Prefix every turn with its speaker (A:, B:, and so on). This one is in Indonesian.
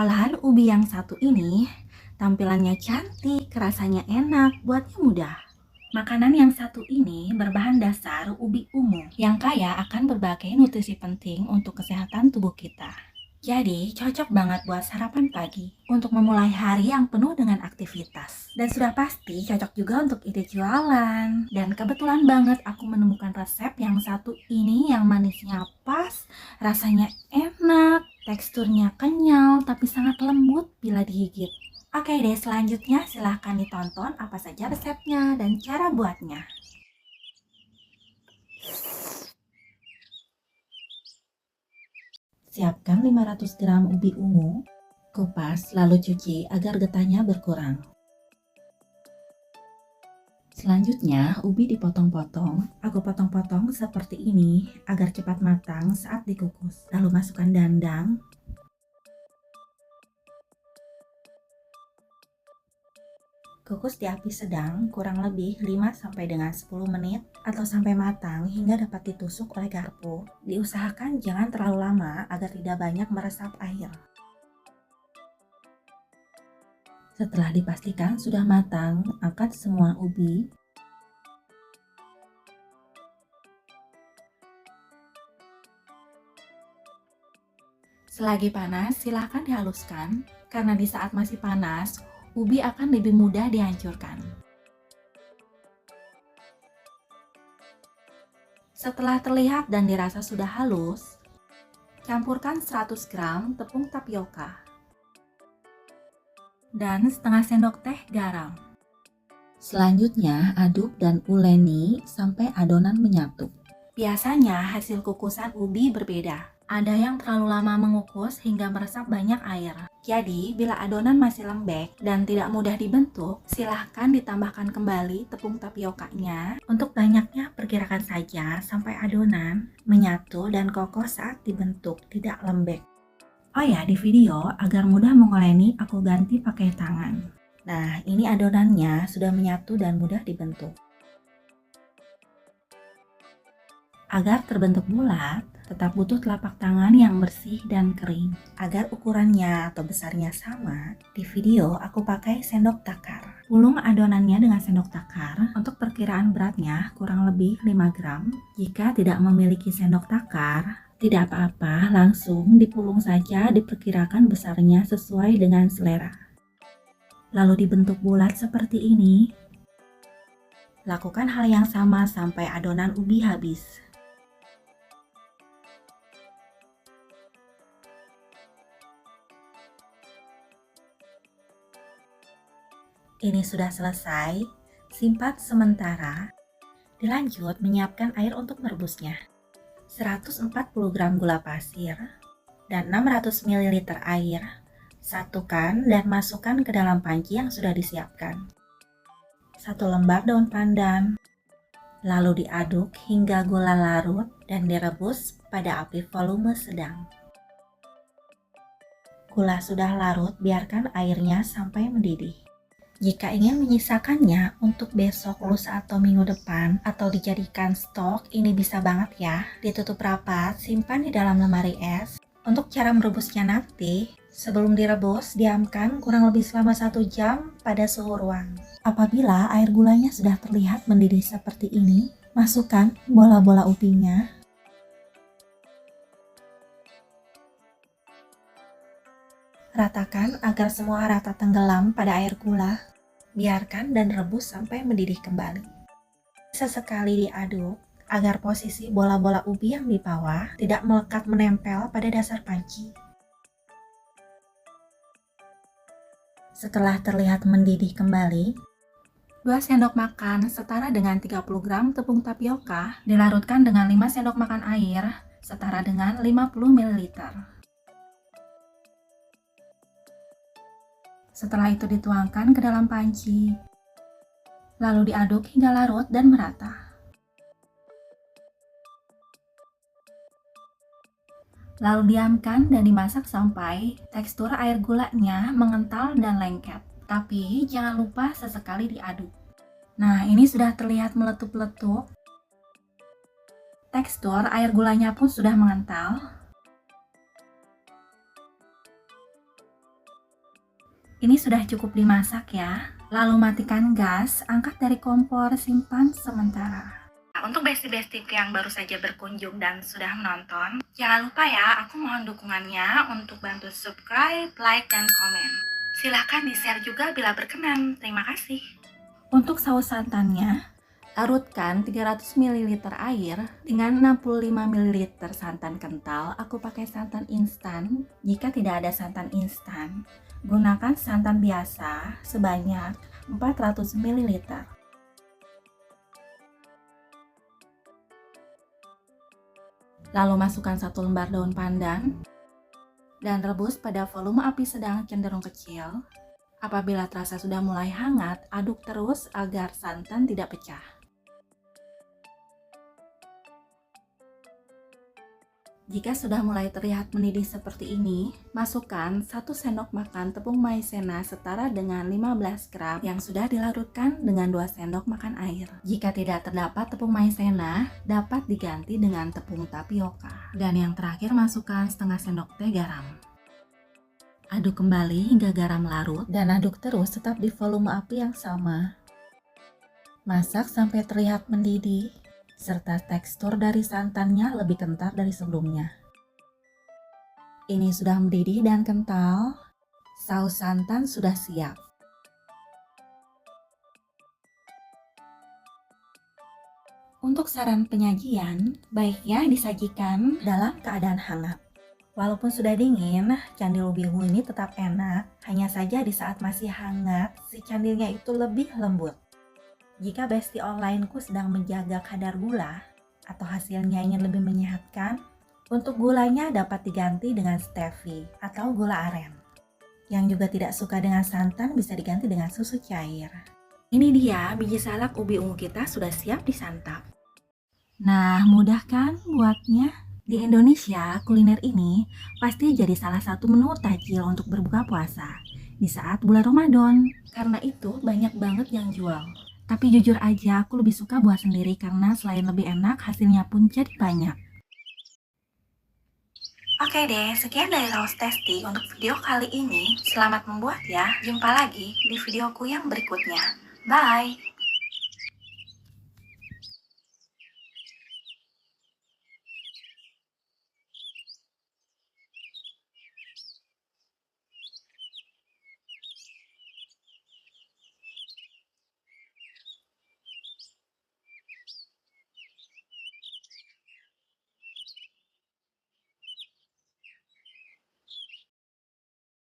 A: Olahan ubi yang satu ini tampilannya cantik, rasanya enak, buatnya mudah. Makanan yang satu ini berbahan dasar ubi ungu yang kaya akan berbagai nutrisi penting untuk kesehatan tubuh kita. Jadi cocok banget buat sarapan pagi untuk memulai hari yang penuh dengan aktivitas. Dan sudah pasti cocok juga untuk ide jualan. Dan kebetulan banget aku menemukan resep yang satu ini yang manisnya pas, rasanya enak, teksturnya kenyal tapi sangat lembut bila digigit. Oke deh, selanjutnya silahkan ditonton apa saja resepnya dan cara buatnya. Siapkan 500 gram ubi ungu, kupas lalu cuci agar getahnya berkurang. Selanjutnya, ubi dipotong-potong. Aku potong-potong seperti ini agar cepat matang saat dikukus. Lalu masukkan dandang, kukus di api sedang kurang lebih 5-10 menit atau sampai matang hingga dapat ditusuk oleh garpu. Diusahakan jangan terlalu lama agar tidak banyak meresap air. Setelah dipastikan sudah matang, angkat semua ubi. Selagi panas, silahkan dihaluskan, karena di saat masih panas, ubi akan lebih mudah dihancurkan. Setelah terlihat dan dirasa sudah halus, campurkan 100 gram tepung tapioka dan setengah sendok teh garam. Selanjutnya, aduk dan uleni sampai adonan menyatu. Biasanya hasil kukusan ubi berbeda. Ada yang terlalu lama mengukus hingga meresap banyak air. Jadi, bila adonan masih lembek dan tidak mudah dibentuk, silahkan ditambahkan kembali tepung tapiokanya. Untuk banyaknya perkirakan saja sampai adonan menyatu dan kokoh saat dibentuk, tidak lembek. Oh ya, di video agar mudah mengoleni aku ganti pakai tangan. Nah, ini adonannya sudah menyatu dan mudah dibentuk. Agar terbentuk bulat, tetap butuh telapak tangan yang bersih dan kering. Agar ukurannya atau besarnya sama, di video aku pakai sendok takar. Pulung adonannya dengan sendok takar. Untuk perkiraan beratnya kurang lebih 5 gram. Jika tidak memiliki sendok takar, tidak apa-apa, langsung dipulung saja, diperkirakan besarnya sesuai dengan selera. Lalu dibentuk bulat seperti ini. Lakukan hal yang sama sampai adonan ubi habis. Ini sudah selesai, simpan sementara. Dilanjut menyiapkan air untuk merebusnya. 140 gram gula pasir dan 600 ml air. Satukan dan masukkan ke dalam panci yang sudah disiapkan. 1 lembar daun pandan. Lalu diaduk hingga gula larut dan direbus pada api volume sedang. Gula sudah larut, biarkan airnya sampai mendidih. Jika ingin menyisakannya untuk besok, lusa atau minggu depan atau dijadikan stok, ini bisa banget ya. Ditutup rapat, simpan di dalam lemari es. Untuk cara merebusnya nanti, sebelum direbus, diamkan kurang lebih selama 1 jam pada suhu ruang. Apabila air gulanya sudah terlihat mendidih seperti ini, masukkan bola-bola ubinya. Ratakan agar semua rata tenggelam pada air gula. Biarkan dan rebus sampai mendidih kembali. Sesekali diaduk agar posisi bola-bola ubi yang di bawah tidak melekat menempel pada dasar panci. Setelah terlihat mendidih kembali, 2 sendok makan setara dengan 30 gram tepung tapioka dilarutkan dengan 5 sendok makan air setara dengan 50 ml. Setelah itu dituangkan ke dalam panci, lalu diaduk hingga larut dan merata. Lalu diamkan dan dimasak sampai tekstur air gulanya mengental dan lengket. Tapi jangan lupa sesekali diaduk. Nah, ini sudah terlihat meletup-letup. Tekstur air gulanya pun sudah mengental. Ini sudah cukup dimasak ya. Lalu matikan gas, angkat dari kompor, simpan sementara. Nah, untuk besti-besti yang baru saja berkunjung dan sudah menonton, jangan lupa ya, aku mohon dukungannya untuk bantu subscribe, like, dan komen. Silahkan di-share juga bila berkenan. Terima kasih. Untuk saus santannya, larutkan 300 ml air dengan 65 ml santan kental. Aku pakai santan instan. Jika tidak ada santan instan, gunakan santan biasa sebanyak 400 ml. Lalu masukkan 1 lembar daun pandan dan rebus pada volume api sedang cenderung kecil. Apabila terasa sudah mulai hangat, aduk terus agar santan tidak pecah. Jika sudah mulai terlihat mendidih seperti ini, masukkan 1 sendok makan tepung maizena setara dengan 15 gram yang sudah dilarutkan dengan 2 sendok makan air. Jika tidak terdapat tepung maizena, dapat diganti dengan tepung tapioka. Dan yang terakhir, masukkan setengah sendok teh garam. Aduk kembali hingga garam larut dan aduk terus tetap di volume api yang sama. Masak sampai terlihat mendidih, serta tekstur dari santannya lebih kental dari sebelumnya. Ini sudah mendidih dan kental, saus santan sudah siap. Untuk saran penyajian, baiknya disajikan dalam keadaan hangat. Walaupun sudah dingin, candil ubi ungu ini tetap enak, hanya saja di saat masih hangat, si candilnya itu lebih lembut. Jika besti onlineku sedang menjaga kadar gula atau hasilnya ingin lebih menyehatkan, untuk gulanya dapat diganti dengan stevia atau gula aren. Yang juga tidak suka dengan santan bisa diganti dengan susu cair. Ini dia biji salak ubi ungu kita sudah siap disantap. Nah, mudah kan buatnya? Di Indonesia, kuliner ini pasti jadi salah satu menu tajil untuk berbuka puasa di saat bulan Ramadan. Karena itu banyak banget yang jual. Tapi jujur aja aku lebih suka buat sendiri karena selain lebih enak, hasilnya pun jadi banyak. Oke deh, sekian dari Raus Tasty untuk video kali ini. Selamat membuat ya. Jumpa lagi di videoku yang berikutnya. Bye!